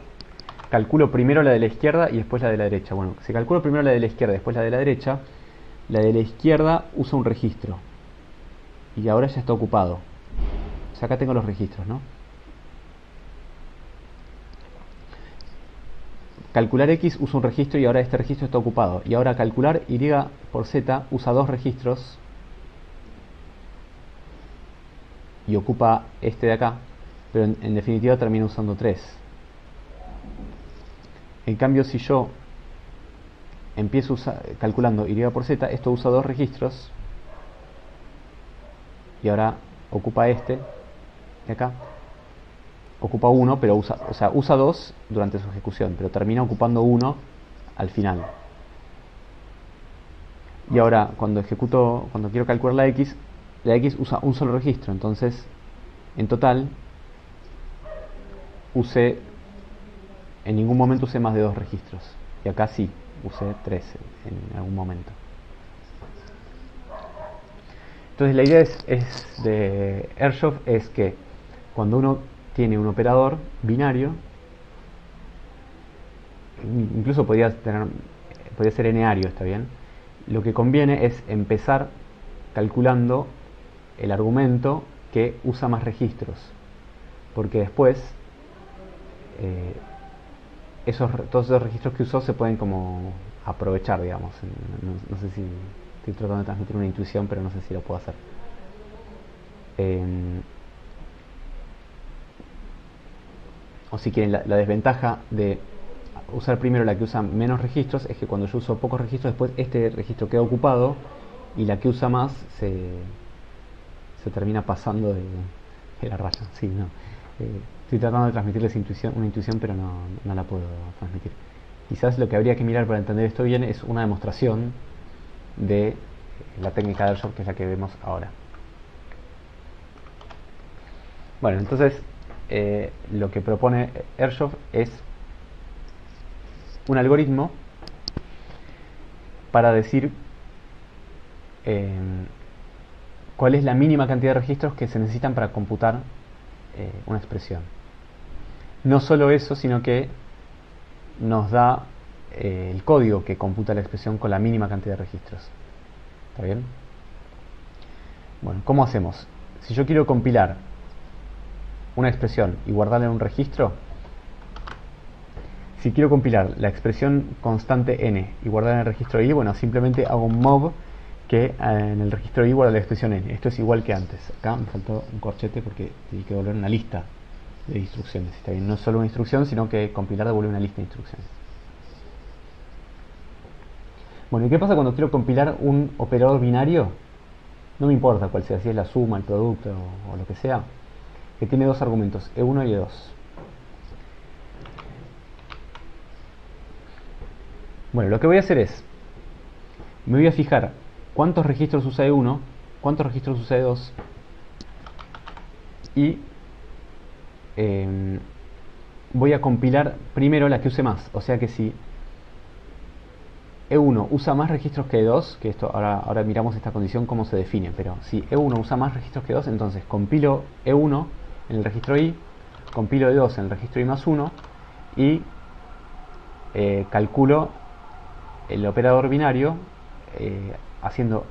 Calculo primero la de la izquierda y después la de la derecha. Bueno, si calculo primero la de la izquierda y después la de la izquierda usa un registro. Y ahora ya está ocupado. O sea, acá tengo los registros, ¿no? Calcular X usa un registro y ahora este registro está ocupado. Y ahora calcular Y por Z usa dos registros y ocupa este de acá, pero en definitiva termina usando tres. En cambio, si yo empiezo calculando Y por Z, esto usa dos registros y ahora ocupa este de acá. Ocupa uno, pero usa dos durante su ejecución, pero termina ocupando uno al final. Y ahora cuando quiero calcular la X usa un solo registro, entonces en total en ningún momento usé más de dos registros. Y acá sí, usé tres en algún momento. Entonces la idea de Ershov es que cuando uno tiene un operador binario, incluso podría ser eneario, está bien. Lo que conviene es empezar calculando el argumento que usa más registros, porque después todos esos registros que usó se pueden como aprovechar, digamos. No sé si estoy tratando de transmitir una intuición, pero no sé si lo puedo hacer. O si quieren, la desventaja de usar primero la que usa menos registros es que cuando yo uso pocos registros, después este registro queda ocupado y la que usa más se termina pasando de la raya. Sí, no. Estoy tratando de transmitirles una intuición, pero no la puedo transmitir. Quizás lo que habría que mirar para entender esto bien es una demostración de la técnica de Ershov, que es la que vemos ahora. Bueno, entonces lo que propone Ershov es un algoritmo para decir cuál es la mínima cantidad de registros que se necesitan para computar una expresión. No solo eso, sino que nos da el código que computa la expresión con la mínima cantidad de registros. ¿Está bien? Bueno, ¿cómo hacemos? Si yo quiero compilar una expresión y guardarla en un registro, si quiero compilar la expresión constante n y guardarla en el registro i, bueno, simplemente hago un mob que en el registro i guarda la expresión n. Esto es igual que antes. Acá me faltó un corchete porque tenía que devolver una lista de instrucciones. Está bien, no es solo una instrucción, sino que compilar devuelve una lista de instrucciones. Bueno, ¿y qué pasa cuando quiero compilar un operador binario? No me importa cuál sea, si es la suma, el producto o lo que sea, que tiene dos argumentos, E1 y E2. Bueno, lo que voy a hacer es, me voy a fijar cuántos registros usa E1, cuántos registros usa E2 y voy a compilar primero la que use más. O sea que si E1 usa más registros que E2, que esto ahora miramos esta condición cómo se define, pero si E1 usa más registros que E2, entonces compilo E1 en el registro i, compilo E2 en el registro i más 1 y calculo el operador binario haciendo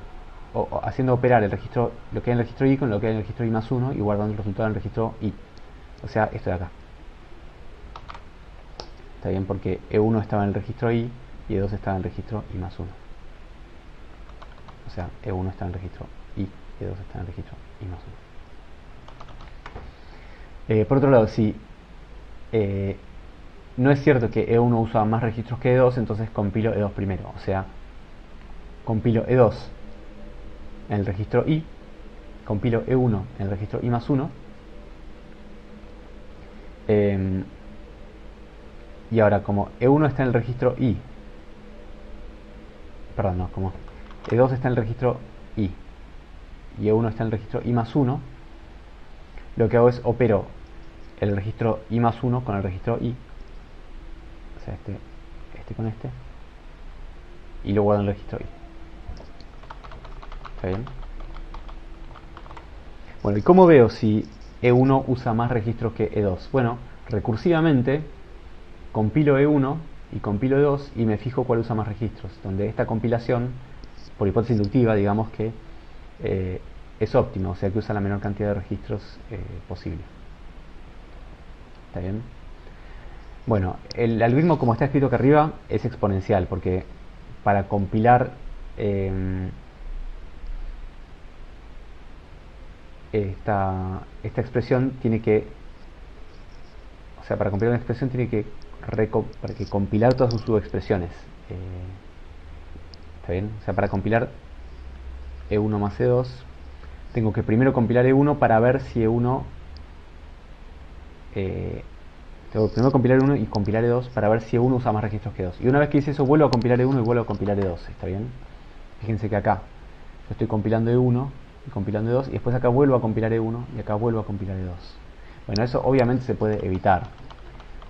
operar lo que hay en el registro i con lo que hay en el registro i más 1 y guardando el resultado en el registro i. O sea, esto de acá. Está bien, porque E1 estaba en el registro i y E2 estaba en el registro i más 1. O sea, E1 está en el registro i, E2 está en el registro i más 1. Por otro lado, si no es cierto que E1 usa más registros que E2, entonces compilo E2 primero. O sea, compilo E2 en el registro i, compilo E1 en el registro i más 1, Y ahora, como E1 está en el registro I, perdón, no, como E2 está en el registro I y E1 está en el registro I más 1, lo que hago es opero el registro I más 1 con el registro I, o sea, este con este, y lo guardo en el registro I. ¿Está bien? Bueno, ¿y cómo veo si E1 usa más registros que E2? Bueno, recursivamente compilo E1 y compilo E2 y me fijo cuál usa más registros, donde esta compilación, por hipótesis inductiva, digamos que es óptima, o sea que usa la menor cantidad de registros posible. ¿Está bien? Bueno, el algoritmo como está escrito acá arriba es exponencial, porque para compilar esta expresión tiene que, o sea, para compilar una expresión tiene que, para que compilar todas sus subexpresiones. ¿Está bien? O sea, para compilar E1 más E2, tengo que primero compilar E1 para ver si E1... tengo que primero compilar E1 y compilar E2 para ver si E1 usa más registros que E2. Y una vez que hice eso, vuelvo a compilar E1 y vuelvo a compilar E2. ¿Está bien? Fíjense que acá yo estoy compilando E1 y compilando E2 y después acá vuelvo a compilar E1 y acá vuelvo a compilar E2. Bueno, eso obviamente se puede evitar.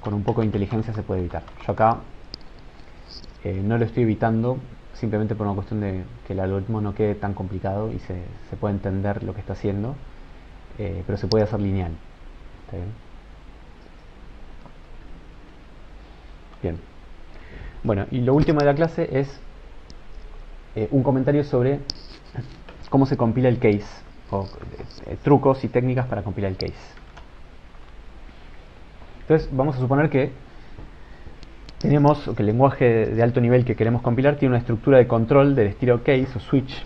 Con un poco de inteligencia se puede evitar. Yo acá no lo estoy evitando simplemente por una cuestión de que el algoritmo no quede tan complicado y se puede entender lo que está haciendo, pero se puede hacer lineal. ¿Está bien? Bien. Bueno, y lo último de la clase es un comentario sobre cómo se compila el case, o trucos y técnicas para compilar el case. Entonces, vamos a suponer que tenemos que el lenguaje de alto nivel que queremos compilar tiene una estructura de control del estilo case o switch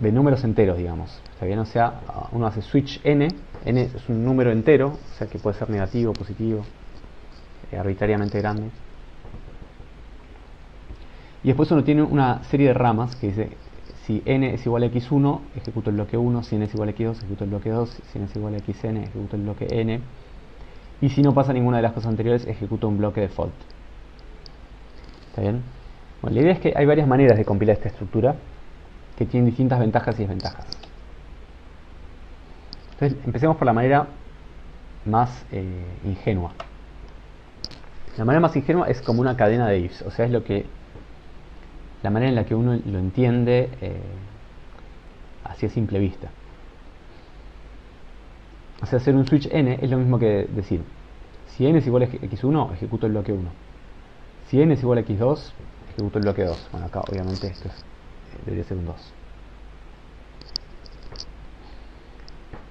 de números enteros, digamos. ¿Está bien? O sea, uno hace switch n es un número entero, o sea que puede ser negativo, positivo, arbitrariamente grande. Y después uno tiene una serie de ramas que dice, si n es igual a x1, ejecuto el bloque 1, si n es igual a x2, ejecuto el bloque 2, si n es igual a xn, ejecuto el bloque n, y si no pasa ninguna de las cosas anteriores, ejecuto un bloque default. ¿Está bien? Bueno, la idea es que hay varias maneras de compilar esta estructura que tienen distintas ventajas y desventajas. Entonces, empecemos por la manera más ingenua. La manera más ingenua es como una cadena de ifs, o sea, es la manera en la que uno lo entiende así a simple vista. O sea, hacer un switch n es lo mismo que decir, si n es igual a x1, ejecuto el bloque 1. Si n es igual a x2, ejecuto el bloque 2. Bueno, acá obviamente esto debería ser un 2.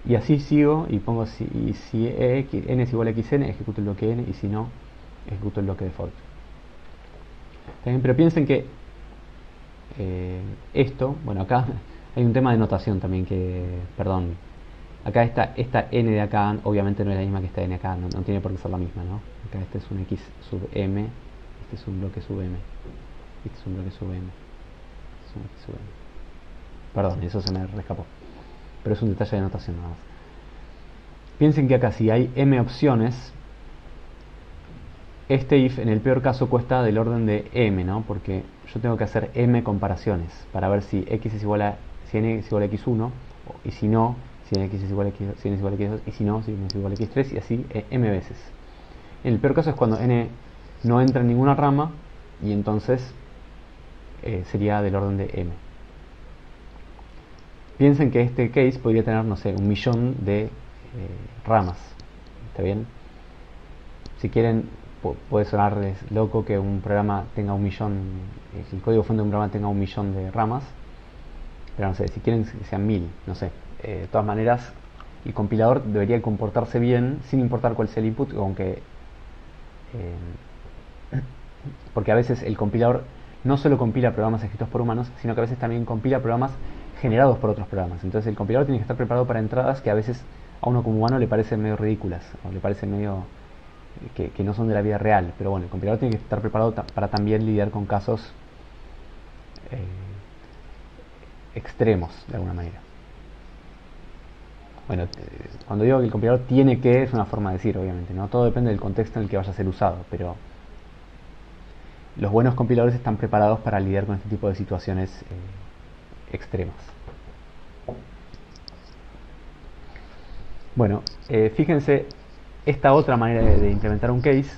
Y así sigo y pongo si n es igual a xn, ejecuto el bloque n, y si no, ejecuto el bloque default. También, pero piensen que esto, bueno, acá hay un tema de notación también que, perdón, acá esta n de acá obviamente no es la misma que esta n acá, no tiene por qué ser la misma, ¿no? Acá este es un x sub m, este es un bloque sub m, este es un bloque sub m, este es un x sub m. Perdón, eso se me escapó, pero es un detalle de notación nada más. Piensen que acá si hay m opciones, este if en el peor caso cuesta del orden de m, ¿no? Porque yo tengo que hacer m comparaciones para ver si x es igual a, si n es igual a x1, y si no, si n es igual a x2, si n es igual a x2, y si no, si n es igual a x3, y así m veces. En el peor caso es cuando n no entra en ninguna rama, y entonces sería del orden de m. Piensen que este case podría tener, no sé, 1.000.000 de ramas. ¿Está bien? Si quieren, puede sonarles loco que un programa tenga 1.000.000, el código fuente de un programa tenga 1.000.000 de ramas, pero no sé, si quieren que sean 1.000, no sé. De todas maneras, el compilador debería comportarse bien sin importar cuál sea el input, aunque porque a veces el compilador no solo compila programas escritos por humanos, sino que a veces también compila programas generados por otros programas. Entonces el compilador tiene que estar preparado para entradas que a veces a uno como humano le parecen medio ridículas, o le parecen medio que no son de la vida real. Pero bueno, el compilador tiene que estar preparado para también lidiar con casos extremos, de alguna manera. Bueno, cuando digo que el compilador tiene que, es una forma de decir, obviamente, ¿no? Todo depende del contexto en el que vaya a ser usado, pero los buenos compiladores están preparados para lidiar con este tipo de situaciones extremas. Bueno, fíjense esta otra manera de implementar un case,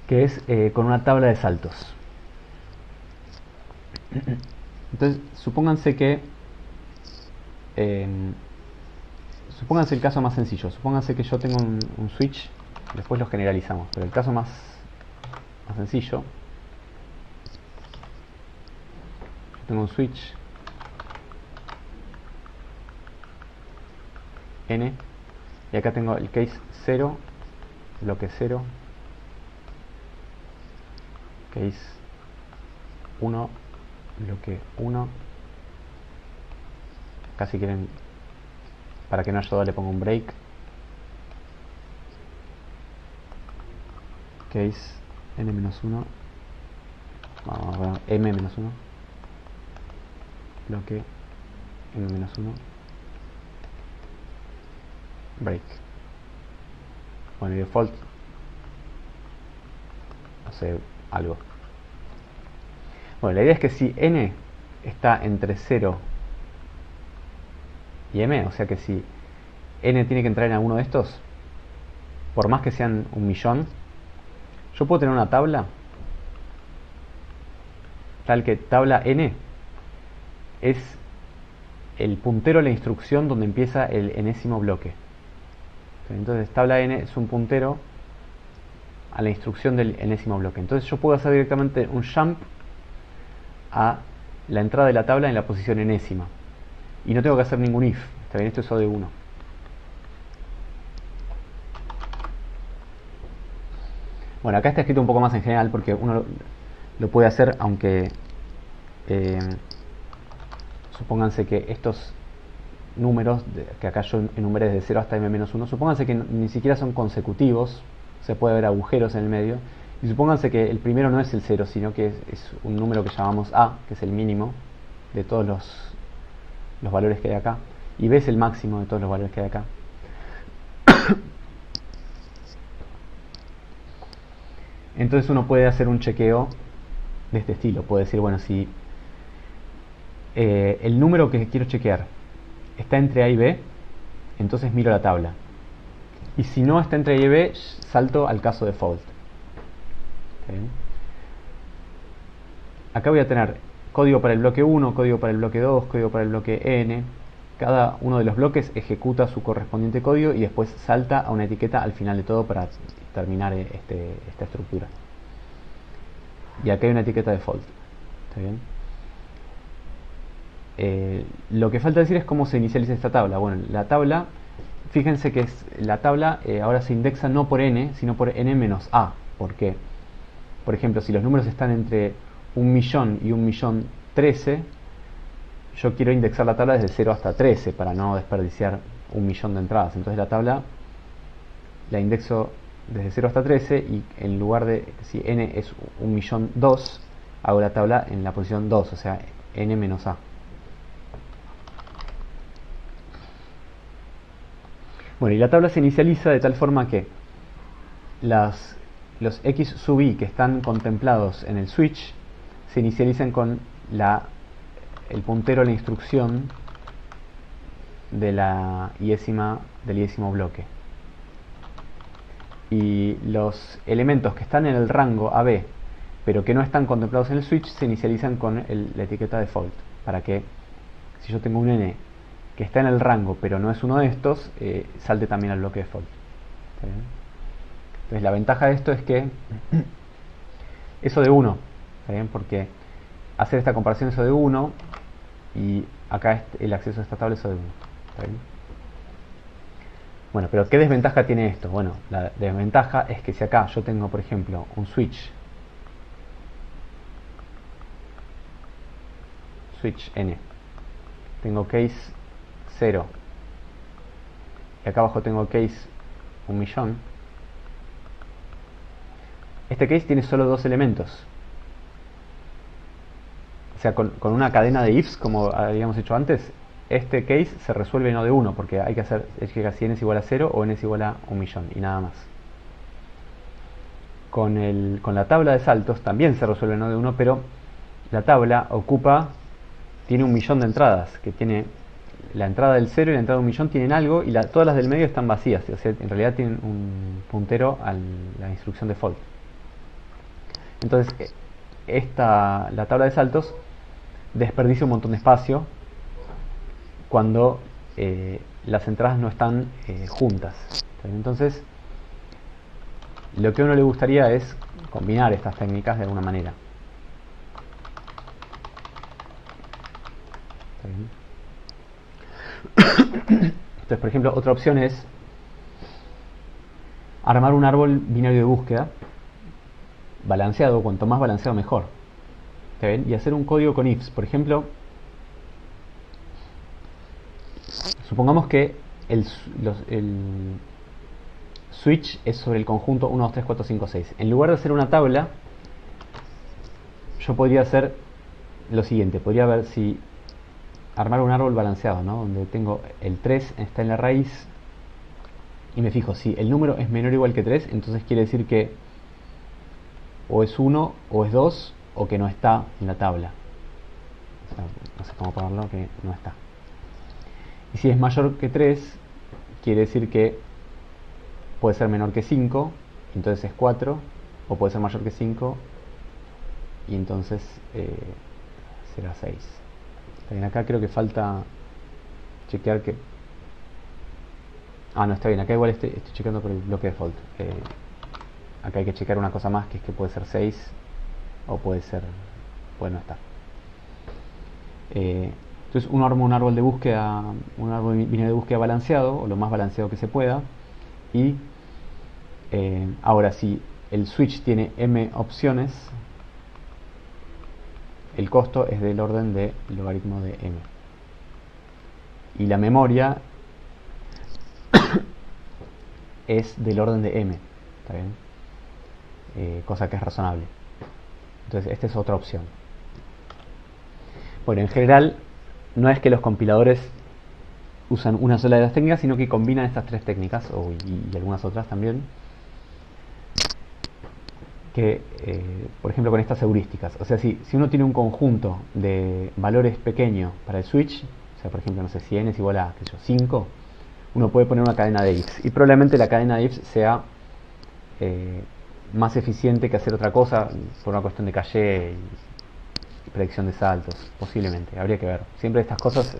que es con una tabla de saltos. Entonces, supónganse el caso más sencillo. Supónganse que yo tengo un switch, después lo generalizamos, pero el caso más sencillo, yo tengo un switch N, y acá tengo el case 0, bloque 0, case 1, bloque 1. Acá si quieren, para que no haya duda, le pongo un break. Case n-1, vamos a ver, m-1, bloque m-1, break. Bueno, y default, no sé, algo. Bueno, la idea es que si n está entre 0 y m, o sea que si n tiene que entrar en alguno de estos, por más que sean 1.000.000, yo puedo tener una tabla tal que tabla n es el puntero a la instrucción donde empieza el enésimo bloque. Entonces tabla n es un puntero a la instrucción del enésimo bloque. Entonces yo puedo hacer directamente un jump a la entrada de la tabla en la posición enésima, y no tengo que hacer ningún if. Está bien, esto es O de 1. Bueno, acá está escrito un poco más en general porque uno lo puede hacer, aunque supónganse que estos números que acá yo enumeré desde 0 hasta m-1, supónganse que ni siquiera son consecutivos, se puede ver agujeros en el medio, y supónganse que el primero no es el 0, sino que es un número que llamamos A, que es el mínimo de todos los valores que hay acá, y B es el máximo de todos los valores que hay acá. Entonces uno puede hacer un chequeo de este estilo. Puede decir, bueno, si el número que quiero chequear está entre A y B, entonces miro la tabla. Y si no está entre A y B, salto al caso default. Acá voy a tener código para el bloque 1, código para el bloque 2, código para el bloque N. Cada uno de los bloques ejecuta su correspondiente código y después salta a una etiqueta al final de todo para terminar esta estructura. Y acá hay una etiqueta default. ¿Está bien? Lo que falta decir es cómo se inicializa esta tabla. Bueno, la tabla, fíjense que la tabla ahora se indexa no por n, sino por n menos a. ¿Por qué? Por ejemplo, si los números están entre 1.000.000 y 1.013.000, yo quiero indexar la tabla desde 0 hasta 13 para no desperdiciar 1.000.000 de entradas. Entonces la tabla la indexo desde 0 hasta 13, y en lugar de, si n es 1.000.002, hago la tabla en la posición 2, o sea, n menos a. Bueno, y la tabla se inicializa de tal forma que los x sub i que están contemplados en el switch se inicializan con el puntero a la instrucción del iésimo bloque. Y los elementos que están en el rango AB pero que no están contemplados en el switch se inicializan con la etiqueta default, para que si yo tengo un n que está en el rango pero no es uno de estos, salte también al bloque default. ¿Está bien? Entonces la ventaja de esto es que eso de 1, ¿está bien? Porque hacer esta comparación es O de 1 y acá el acceso a esta tabla es O de 1. ¿Está bien? Bueno, pero ¿qué desventaja tiene esto? Bueno, la desventaja es que si acá yo tengo, por ejemplo, un switch n, tengo case 0 y acá abajo tengo case 1.000.000, este case tiene solo dos elementos. O sea, con una cadena de ifs, como habíamos hecho antes, este case se resuelve en O de 1, porque hay que hacer si n es igual a 0 o n es igual a 1.000.000 y nada más. con la tabla de saltos también se resuelve en nodo de 1, pero la tabla tiene 1.000.000 de entradas, que tiene la entrada del 0 y la entrada de 1.000.000 tienen algo, y todas las del medio están vacías, o sea, en realidad tienen un puntero a la instrucción default. Entonces, la tabla de saltos desperdicia un montón de espacio cuando las entradas no están juntas. Entonces, lo que a uno le gustaría es combinar estas técnicas de alguna manera. Entonces, por ejemplo, otra opción es armar un árbol binario de búsqueda balanceado, cuanto más balanceado mejor. ¿Está bien? Y hacer un código con ifs. Por ejemplo, supongamos que el switch es sobre el conjunto 1, 2, 3, 4, 5, 6. En lugar de hacer una tabla, yo podría hacer lo siguiente. Podría ver si armar un árbol balanceado, ¿no? Donde tengo el 3 está en la raíz y me fijo, si el número es menor o igual que 3, entonces quiere decir que o es 1 o es 2 o que no está en la tabla. O sea, no sé cómo ponerlo, que no está. Y si es mayor que 3, quiere decir que puede ser menor que 5, entonces es 4, o puede ser mayor que 5 y entonces será 6. Bien, acá creo que falta chequear que... no, está bien, acá igual estoy chequeando por el bloque default. Acá hay que chequear una cosa más, que es que puede ser 6 o puede no estar. Entonces uno arma un árbol de búsqueda, un árbol binario de búsqueda balanceado, o lo más balanceado que se pueda, y ahora si el switch tiene m opciones, el costo es del orden de logaritmo de m. Y la memoria es del orden de m, ¿está bien? Cosa que es razonable. Entonces esta es otra opción. Bueno, en general no es que los compiladores usan una sola de las técnicas, sino que combinan estas tres técnicas, y algunas otras también, que por ejemplo con estas heurísticas. O sea, si uno tiene un conjunto de valores pequeño para el switch, o sea, por ejemplo, no sé, si n es igual a, qué sé yo, 5, uno puede poner una cadena de ifs, y probablemente la cadena de ifs sea más eficiente que hacer otra cosa por una cuestión de caché y predicción de saltos, posiblemente, habría que ver. Siempre estas cosas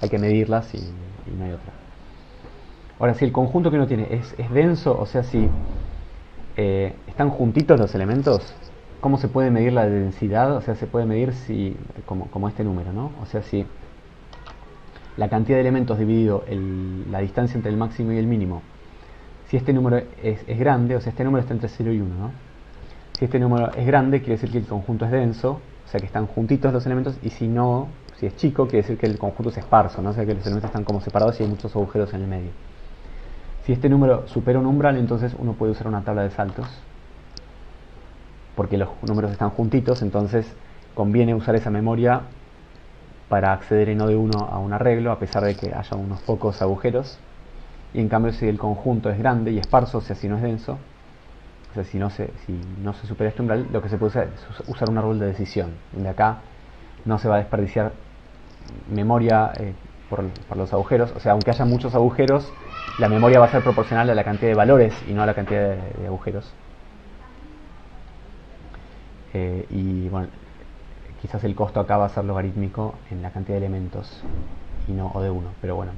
hay que medirlas y no hay otra. Ahora, si el conjunto que uno tiene es denso, o sea, si están juntitos los elementos, ¿cómo se puede medir la densidad? O sea, se puede medir como este número, ¿no? O sea, si la cantidad de elementos dividido la distancia entre el máximo y el mínimo, si este número es grande, o sea, este número está entre 0 y 1, ¿no? Si este número es grande, quiere decir que el conjunto es denso, o sea, que están juntitos los elementos, y si no, si es chico, quiere decir que el conjunto es esparso, ¿no? O sea, que los elementos están como separados y hay muchos agujeros en el medio. Si este número supera un umbral, entonces uno puede usar una tabla de saltos, porque los números están juntitos, entonces conviene usar esa memoria para acceder en O de 1 a un arreglo, a pesar de que haya unos pocos agujeros. Y en cambio, si el conjunto es grande y esparso, o sea, si no es denso, o sea, si no se supera este umbral, lo que se puede usar es usar un árbol de decisión, donde acá no se va a desperdiciar memoria por los agujeros. O sea, aunque haya muchos agujeros, la memoria va a ser proporcional a la cantidad de valores y no a la cantidad de agujeros. Y bueno, quizás el costo acá va a ser logarítmico en la cantidad de elementos y no O de 1, pero bueno.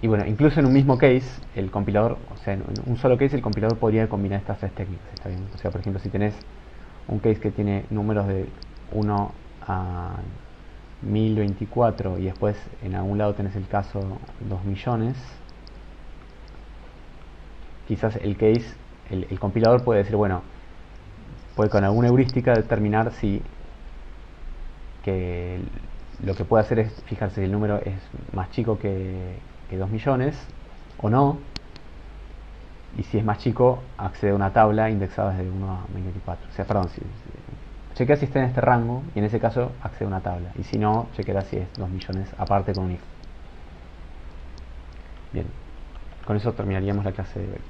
Y bueno, incluso en un mismo case, el compilador, o sea, en un solo case el compilador podría combinar estas tres técnicas, ¿está bien? O sea, por ejemplo, si tenés un case que tiene números de 1 a 1024 y después en algún lado tenés el caso 2 millones, quizás el case, el compilador puede decir, bueno, puede con alguna heurística determinar si que lo que puede hacer es fijarse si el número es más chico que 2 millones o no, y si es más chico accede a una tabla indexada desde 1 a 24. O sea, perdón, chequea si está en este rango y en ese caso accede a una tabla, y si no, chequeará si es 2 millones aparte con un if. Bien, con eso terminaríamos la clase de hoy.